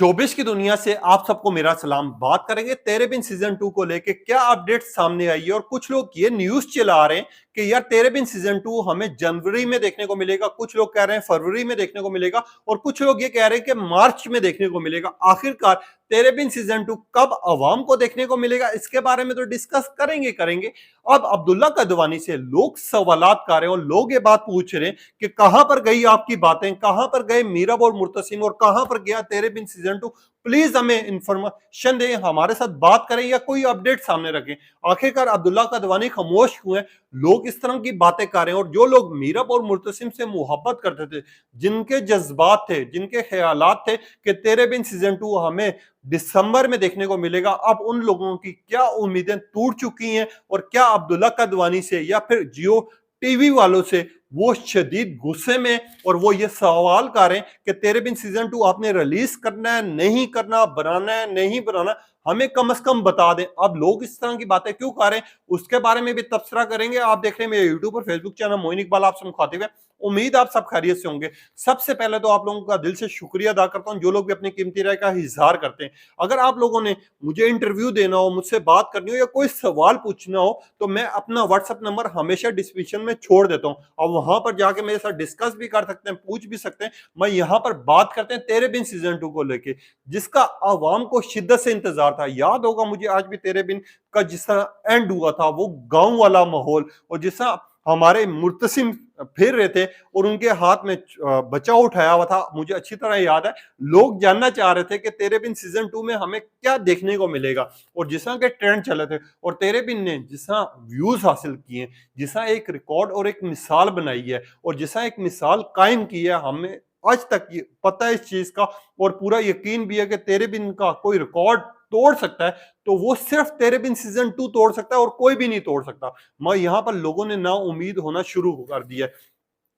Showbiz की दुनिया से आप सबको मेरा सलाम। बात करेंगे तेरे बिन सीजन 2 को लेके क्या अपडेट सामने आई है। और कुछ लोग ये न्यूज चला रहे हैं कि यार तेरे बिन सीजन 2 हमें जनवरी में देखने को मिलेगा, कुछ लोग कह रहे हैं फरवरी में देखने को मिलेगा और कुछ लोग ये कह रहे हैं कि मार्च में देखने को मिलेगा। आखिरकार तेरे बिन सीजन 2 कब अवाम को देखने को मिलेगा, इसके बारे में तो डिस्कस करेंगे। अब अब्दुल्ला कदवानी से लोग सवालात कर रहे हैं और लोग ये बात पूछ रहे हैं कि कहां पर गई आपकी बातें, कहां पर गए मीरब और मुर्तसिम और कहां पर गया तेरे बिन सीजन 2। प्लीज हमें इंफॉर्मेशन दें, हमारे साथ बात करें या कोई अपडेट सामने रखें। आखिरकार अब्दुल्ला कदवानी खामोश क्यों है? लोग इस तरह की बातें कर रहे हैं और जो लोग मीरब और मुर्तसिम से मोहब्बत करते थे, जिनके जज्बात थे, जिनके ख्यालात थे कि तेरे बिन सीजन 2 हमें दिसंबर में देखने को मिलेगा, अब उन लोगों की क्या उम्मीदें टूट चुकी हैं और क्या अब्दुल्ला कदवानी से या फिर जियो टीवी वालों से वो शदीद गुस्से में और वो ये सवाल कर रहे हैं कि तेरे बिन सीजन 2 आपने रिलीज करना है, नहीं करना, बनाना है, नहीं बनाना, हमें कम से कम बता दें। अब लोग इस तरह की बातें क्यों कर रहे हैं उसके बारे में भी तबसरा करेंगे। आप देख रहे हैं मेरे यूट्यूब और फेसबुक चैनल मोइन इकबाल, आपसे मुखातिब है। उम्मीद आप सब खैरियत से होंगे। सबसे पहले तो आप लोगों का दिल से शुक्रिया अदा करता हूं जो लोग भी अपनी कीमती राय का इजहार करते हैं। अगर आप लोगों ने मुझे इंटरव्यू देना हो, मुझसे बात करनी हो या कोई सवाल पूछना हो तो मैं अपना व्हाट्सएप नंबर हमेशा डिस्क्रिप्शन में छोड़ देता हूं और वहां पर जाके मेरे साथ डिस्कस भी कर सकते हैं, पूछ भी सकते हैं। मैं यहां पर बात करते हैं तेरे बिन सीजन 2 को लेके, जिसका आवाम को शिद्दत से इंतजार था। याद होगा मुझे आज भी तेरे बिन का जिस तरह एंड हुआ था, वो गांव वाला माहौल और जिस तरह हमारे मुर्तसिम फिर रहे थे और उनके हाथ में बच्चा उठाया हुआ था, मुझे अच्छी तरह याद है। लोग जानना चाह रहे थे कि तेरे बिन सीजन 2 में हमें क्या देखने को मिलेगा और जिस तरह के ट्रेंड चले थे और तेरे बिन ने जिस तरह व्यूज हासिल किए, जिस तरह एक रिकॉर्ड और एक मिसाल बनाई है और जिस तरह एक मिसाल कायम की है, हमें आज तक ये पता है इस चीज का और पूरा यकीन भी है कि तेरे बिन का कोई रिकॉर्ड तोड़ सकता है तो वो सिर्फ तेरे बिन सीजन 2 तोड़ सकता है और कोई भी नहीं तोड़ सकता। मैं यहां पर लोगों ने ना उम्मीद होना शुरू कर दिया है।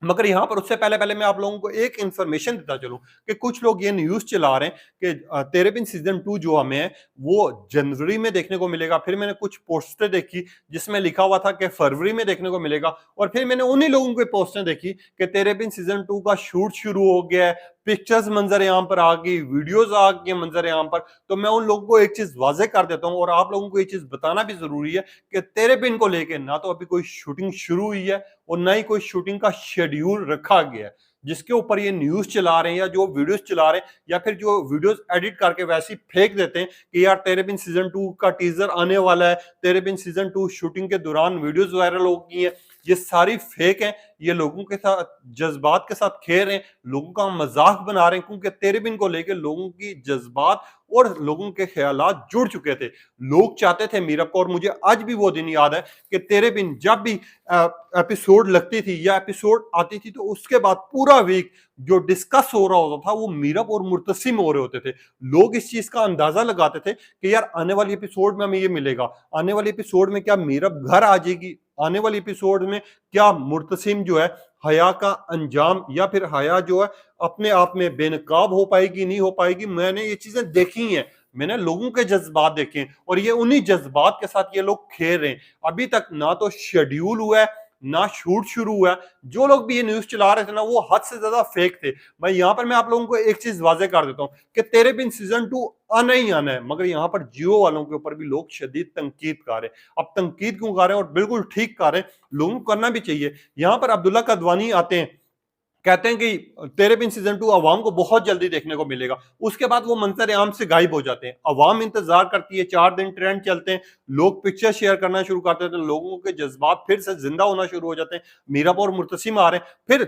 मगर यहां पर उससे पहले पहले मैं आप लोगों को एक इंफॉर्मेशन देता चलूं कि कुछ लोग ये न्यूज चला रहे हैं कि तेरे बिन सीजन 2 जो हमें है वो जनवरी में देखने को मिलेगा। फिर मैंने कुछ पोस्टें देखी जिसमें लिखा हुआ था कि फरवरी में देखने को मिलेगा और फिर मैंने उन्हीं लोगों की पोस्टें देखी कि तेरे बिन सीजन 2 का शूट शुरू हो गया है, पिक्चर्स मंजर आम पर आ गई, वीडियोस आ गई मंजर आम पर। तो मैं उन लोगों को एक चीज वाजे कर देता हूं और आप लोगों को ये चीज बताना भी जरूरी है कि तेरे बिन को लेके ना तो अभी कोई शूटिंग शुरू हुई है और ना ही कोई शूटिंग का शेड्यूल रखा गया है। जिसके ऊपर ये न्यूज चला रहे हैं या जो वीडियोस चला रहे हैं या फिर जो वीडियोस एडिट करके वैसे ही फेंक देते हैं कि यार तेरे बिन सीजन 2 का टीजर आने वाला है, तेरे बिन सीजन 2 शूटिंग के दौरान वीडियोस वायरल हो गई है, ये सारी फेक है। ये लोगों के साथ जज्बात के साथ खेल रहे हैं, लोगों का मजाक बना रहे हैं क्योंकि तेरे बिन को लेकर लोगों की जज्बात और लोगों के ख्यालात जुड़ चुके थे। लोग चाहते थे मीरब को और मुझे आज भी वो दिन याद है कि तेरे बिन जब भी एपिसोड लगती थी या एपिसोड आती थी तो उसके बाद पूरा वीक जो डिस्कस हो रहा होता था वो मीरब और मुर्तसिम हो रहे होते थे। लोग इस चीज का अंदाजा लगाते थे कि यार आने वाली एपिसोड में हमें ये मिलेगा, आने वाली एपिसोड में क्या मीरब घर आ जाएगी, आने वाली एपिसोड में क्या मुर्तसिम जो है हया का अंजाम या फिर हया जो है अपने आप में बेनकाब हो पाएगी, नहीं हो पाएगी। मैंने ये चीजें देखी हैं, मैंने लोगों के जज्बात देखे हैं और ये उन्हीं जज्बात के साथ ये लोग खेल रहे हैं। अभी तक ना तो शेड्यूल हुआ है ना शूट शुरू हुआ है। जो लोग भी ये न्यूज चला रहे थे ना वो हद से ज्यादा फेक थे। मैं आप लोगों को एक चीज वाजे कर देता हूँ कि तेरे बिन सीजन 2 आना ही आना है। मगर यहाँ पर जियो वालों के ऊपर भी लोग शदीद तनकीद कर रहे हैं। अब तनकीद क्यों कर रहे हैं और बिल्कुल ठीक कर रहे हैं, लोगों को करना भी चाहिए। यहाँ पर अब्दुल्ला कदवानी आते हैं, कहते हैं कि तेरे बिन सीजन 2 अवाम को बहुत जल्दी देखने को मिलेगा। उसके बाद वो मंजर आम से गायब हो जाते हैं। अवाम इंतजार करती है, 4 दिन ट्रेंड चलते हैं, लोग पिक्चर शेयर करना शुरू करते हैं तो लोगों के जज्बात फिर से जिंदा होना शुरू हो जाते हैं। मीरब और मुर्तसिम आ रहे हैं। फिर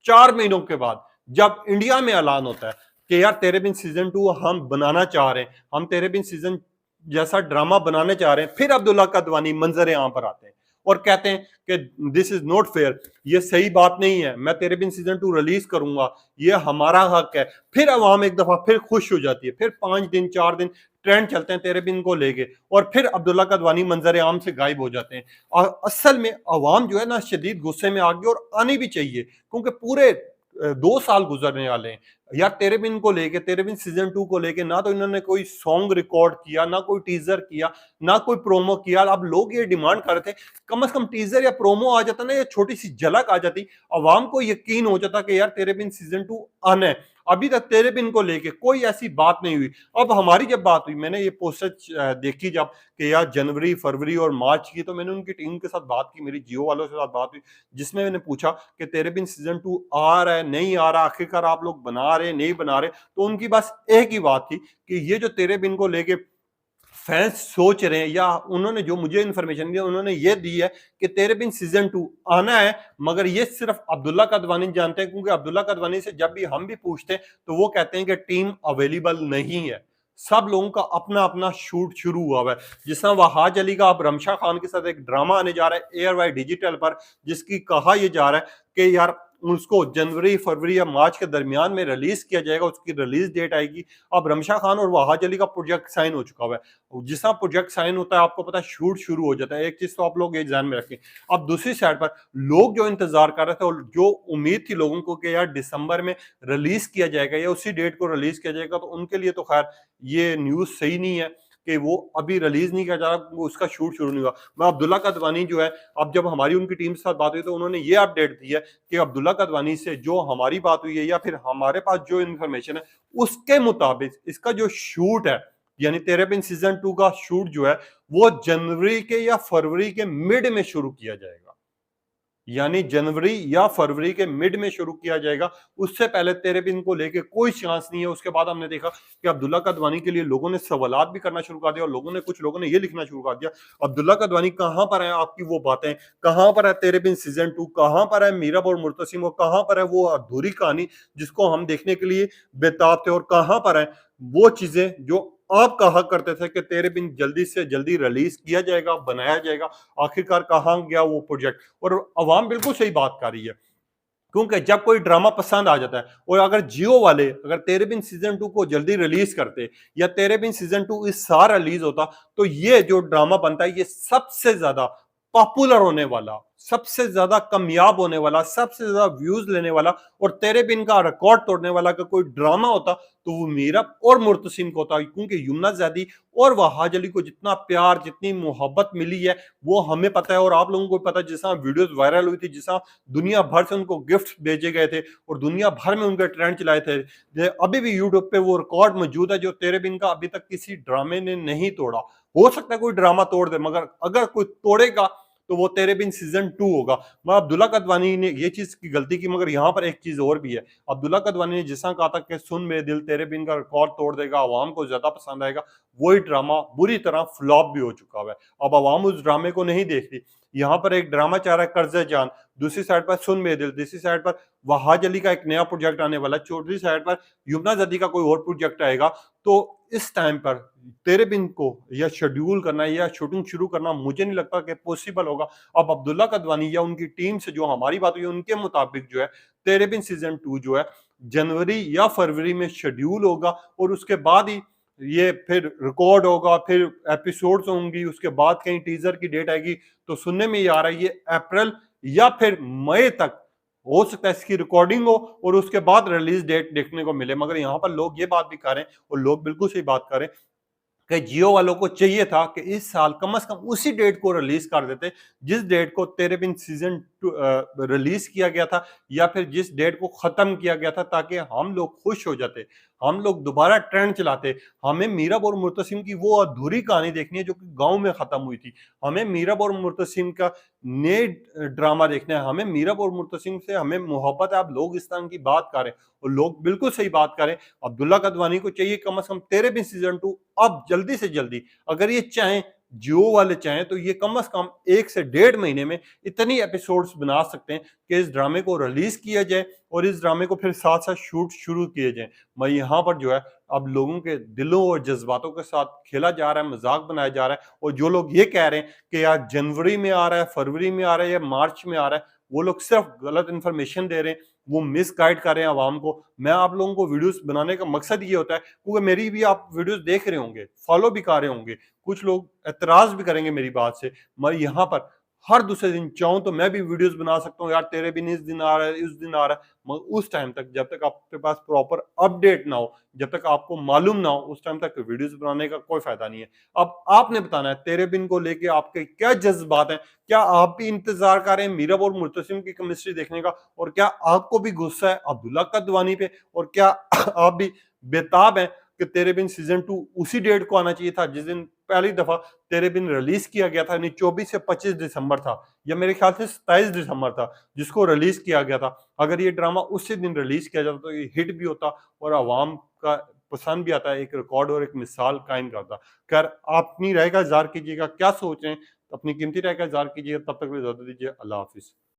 4 महीनों के बाद जब इंडिया में ऐलान होता है कि यार तेरे बिन सीजन 2 हम बनाना चाह रहे हैं, हम तेरे बिन सीजन जैसा ड्रामा बनाने चाह रहे हैं, फिर अब्दुल्ला कदवानी मंजर आम पर आते हैं और कहते हैं कि दिस इज नॉट फेयर, ये सही बात नहीं है, मैं तेरे बिन सीजन 2 रिलीज करूंगा, ये हमारा हक है। फिर अवाम एक दफा फिर खुश हो जाती है। फिर 5 दिन 4 दिन ट्रेंड चलते हैं तेरे बिन को लेके और फिर अब्दुल्ला कदवानी मंजर आम से गायब हो जाते हैं। और असल में अवाम जो है ना शदीद गुस्से में आ गई और आनी भी चाहिए क्योंकि पूरे 2 साल गुजरने वाले हैं। यार तेरे बिन को लेके, तेरे बिन सीजन 2 को लेके ना तो इन्होंने कोई सॉन्ग रिकॉर्ड किया, ना कोई टीजर किया, ना कोई प्रोमो किया। अब लोग ये डिमांड कर रहे थे कम से कम टीजर या प्रोमो आ जाता ना, या छोटी सी झलक आ जाती, अवाम को यकीन हो जाता कि यार तेरे बिन सीजन 2 आना है। अभी तक तेरे बिन को लेके कोई ऐसी बात नहीं हुई। अब हमारी जब बात हुई, मैंने ये पोस्टर देखी जब कि यार जनवरी, फरवरी और मार्च की, तो मैंने उनकी टीम के साथ बात की, मेरी जियो वालों के साथ बात हुई, जिसमें मैंने पूछा कि तेरे बिन सीजन 2 आ रहा है, नहीं आ रहा, आखिरकार आप लोग बना रहे, नहीं बना रहे? तो उनकी बस एक ही बात थी कि ये जो तेरे बिन को लेके फैंस सोच रहे हैं, या उन्होंने जो मुझे इन्फॉर्मेशन दी उन्होंने ये दी है कि तेरे बिन सीजन 2 आना है, मगर ये सिर्फ अब्दुल्ला कदवानी जानते हैं, क्योंकि अब्दुल्ला कदवानी से जब भी हम भी पूछते हैं तो वो कहते हैं कि टीम अवेलेबल नहीं है। सब लोगों का अपना अपना शूट शुरू हुआ है। जिस तरह वहाज अली का अब रमशा खान के साथ एक ड्रामा आने जा रहा है एयर वाई डिजिटल पर, जिसकी कहा यह जा रहा है कि यार उसको जनवरी, फरवरी या मार्च के दरमियान में रिलीज किया जाएगा, उसकी रिलीज डेट आएगी। अब रमशा खान और वहाज अली का प्रोजेक्ट साइन हो चुका हुआ है। जिस तरह प्रोजेक्ट साइन होता है, आपको पता है शूट शुरू हो जाता है। एक चीज तो आप लोग ये ध्यान में रखें। अब दूसरी साइड पर लोग जो इंतजार कर रहे थे और जो उम्मीद थी लोगों को कि यार दिसंबर में रिलीज किया जाएगा या उसी डेट को रिलीज किया जाएगा, तो उनके लिए तो खैर ये न्यूज सही नहीं है कि वो अभी रिलीज नहीं किया जा रहा, उसका शूट शुरू नहीं हुआ। मैं अब्दुल्ला कदवानी जो है, अब जब हमारी उनकी टीम के साथ बात हुई तो उन्होंने ये अपडेट दी है कि अब्दुल्ला कदवानी से जो हमारी बात हुई है या फिर हमारे पास जो इन्फॉर्मेशन है उसके मुताबिक इसका जो शूट है, यानी तेरे बिन सीजन 2 का शूट जो है, वो जनवरी के या फरवरी के मिड में शुरू किया जाएगा। यानी जनवरी या फरवरी के मिड में शुरू किया जाएगा, उससे पहले तेरे बिन को लेके कोई चांस नहीं है। उसके बाद हमने देखा कि अब्दुल्ला कदवानी के लिए लोगों ने सवालात भी करना शुरू कर दिया, और कुछ लोगों ने ये लिखना शुरू कर दिया, अब्दुल्ला कदवानी कहां पर है, आपकी वो बातें कहां पर है, तेरे बिन सीजन 2 कहां पर है, मीरब और मुर्तसिम वो कहां पर है, वो अधूरी कहानी जिसको हम देखने के लिए बेताब थे, और कहां पर है वो चीजें जो आप कहा करते थे कि तेरे बिन जल्दी से जल्दी रिलीज किया जाएगा, बनाया जाएगा। आखिरकार कहां गया वो प्रोजेक्ट? और अवाम बिल्कुल सही बात कर रही है, क्योंकि जब कोई ड्रामा पसंद आ जाता है, और अगर जियो वाले अगर तेरे बिन सीजन 2 को जल्दी रिलीज करते या तेरे बिन सीजन 2 इस साल रिलीज होता, तो ये जो ड्रामा बनता है ये सबसे ज्यादा पॉपुलर होने वाला, सबसे ज्यादा कामयाब होने वाला, सबसे ज्यादा व्यूज लेने वाला और तेरे बिन का रिकॉर्ड तोड़ने वाला का कोई ड्रामा होता तो वो मीरब और मुर्तसिम को होता। क्योंकि यमुना ज़ैदी और वहाज अली को जितना प्यार, जितनी मोहब्बत मिली है वो हमें पता है, और आप लोगों को पता है। जिस तरह वीडियोस वायरल हुई थी, जिस तरह दुनिया भर से उनको गिफ्ट भेजे गए थे और दुनिया भर में उनके ट्रेंड चलाए थे, अभी भी यूट्यूब पे वो रिकॉर्ड मौजूद है जो तेरे बिन का अभी तक किसी ड्रामे ने नहीं तोड़ा। हो सकता है कोई ड्रामा तोड़ दे, मगर अगर कोई तोड़ेगा तो वो तेरे बिन सीजन 2 होगा। मैं अब्दुल्ला कदवानी ने ये चीज की गलती की, मगर यहाँ पर एक चीज और भी है। अब्दुल्ला कदवानी ने जिस तरह कहा था कि सुन मेरे दिल तेरे बिन का रिकॉर्ड तोड़ देगा, आवाम को ज्यादा पसंद आएगा, वही ड्रामा बुरी तरह फ्लॉप भी हो चुका है। अब आवाम उस ड्रामे को नहीं देखती। यहाँ पर एक ड्रामा चाह रहा है कर्जे जान, दूसरी साइड पर सुन मेरे दिल, तीसरी साइड पर वहाज अली का एक नया प्रोजेक्ट आने वाला, चौथी साइड पर यमुना ज़दी का कोई और प्रोजेक्ट आएगा। तो इस टाइम पर तेरे बिन को या शेड्यूल करना या शूटिंग शुरू करना मुझे नहीं लगता कि पॉसिबल होगा। अब अब्दुल्ला कदवानी या उनकी टीम से जो हमारी बात हुई उनके मुताबिक जो है तेरे बिन सीजन 2 जो है जनवरी या फरवरी में शेड्यूल होगा, और उसके बाद ही ये फिर रिकॉर्ड होगा, फिर एपिसोड्स होंगी, उसके बाद कहीं टीजर की डेट आएगी। तो सुनने में ये आ रहा है ये अप्रैल या फिर मई तक हो सकता है इसकी रिकॉर्डिंग हो और उसके बाद रिलीज डेट देखने को मिले। मगर यहाँ पर लोग ये बात भी कर रहे हैं, और लोग बिल्कुल सही बात कर रहे हैं, कि जियो वालों को चाहिए था कि इस साल कम से कम उसी डेट को रिलीज कर देते जिस डेट को तेरे बिन सीजन 2 रिलीज किया गया था, या फिर जिस डेट को खत्म किया गया था, ताकि हम लोग खुश हो जाते, हम लोग दोबारा ट्रेंड चलाते। हमें मीरब और मुर्तसिम की वो अधूरी कहानी देखनी है जो कि गांव में खत्म हुई थी। हमें मीरब और मुर्तसिम का नए ड्रामा देखना है। हमें मीरब और मुर्तसिम से हमें मोहब्बत है। आप लोग इस तरह की बात करें, और लोग बिल्कुल सही बात करें। अब्दुल्ला कदवानी को चाहिए कम से कम तेरे बिन सीजन 2 अब जल्दी से जल्दी, अगर ये चाहें, जियो वाले चाहें, तो ये कम से कम 1 से 1.5 महीने में इतनी एपिसोड्स बना सकते हैं कि इस ड्रामे को रिलीज किया जाए और इस ड्रामे को फिर साथ साथ शूट शुरू किए जाए। मैं यहाँ पर जो है अब लोगों के दिलों और जज्बातों के साथ खेला जा रहा है, मजाक बनाया जा रहा है, और जो लोग ये कह रहे हैं कि यार जनवरी में आ रहा है, फरवरी में आ रहा है या मार्च में आ रहा है, वो लोग सिर्फ गलत इंफॉर्मेशन दे रहे हैं, वो मिस गाइड कर रहे हैं आवाम को। मैं आप लोगों को वीडियोस बनाने का मकसद ये होता है, क्योंकि मेरी भी आप वीडियोस देख रहे होंगे, फॉलो भी कर रहे होंगे, कुछ लोग एतराज भी करेंगे मेरी बात से। मैं यहाँ पर हर दूसरे दिन चाहूं तो मैं भी वीडियोस बना सकता हूँ यार, तेरे बिन इस दिन आ रहा है, इस दिन आ रहा है, मगर उस टाइम तक जब तक आपके पास प्रॉपर अपडेट ना हो, जब तक आपको मालूम ना हो, उस टाइम तक वीडियोस बनाने का कोई फायदा नहीं है। अब आपने बताना है तेरे बिन को लेके आपके क्या जज्बात हैं, क्या आप भी इंतजार कर रहे हैं मीरब और मुर्तसिम की केमिस्ट्री देखने का, और क्या आपको भी गुस्सा है अब्दुल्ला कदवानी पे, और क्या आप भी बेताब हैं कि तेरे बिन सीजन 2 उसी डेट को आना चाहिए था जिस दिन पहली दफा तेरे बिन रिलीज किया गया था, यानी 24 से 25 दिसंबर था, या मेरे ख्याल से 27 दिसंबर था जिसको रिलीज किया गया था। अगर ये ड्रामा उसी दिन रिलीज किया जाता तो ये हिट भी होता और आवाम का पसंद भी आता, एक रिकॉर्ड और एक मिसाल कायम करता। खैर, आप अपनी राय का इजहार कीजिएगा, क्या सोच रहे हैं, अपनी कीमती राय का इजहार कीजिएगा। तब तक इजाजत दीजिए, अल्लाह हाफिज।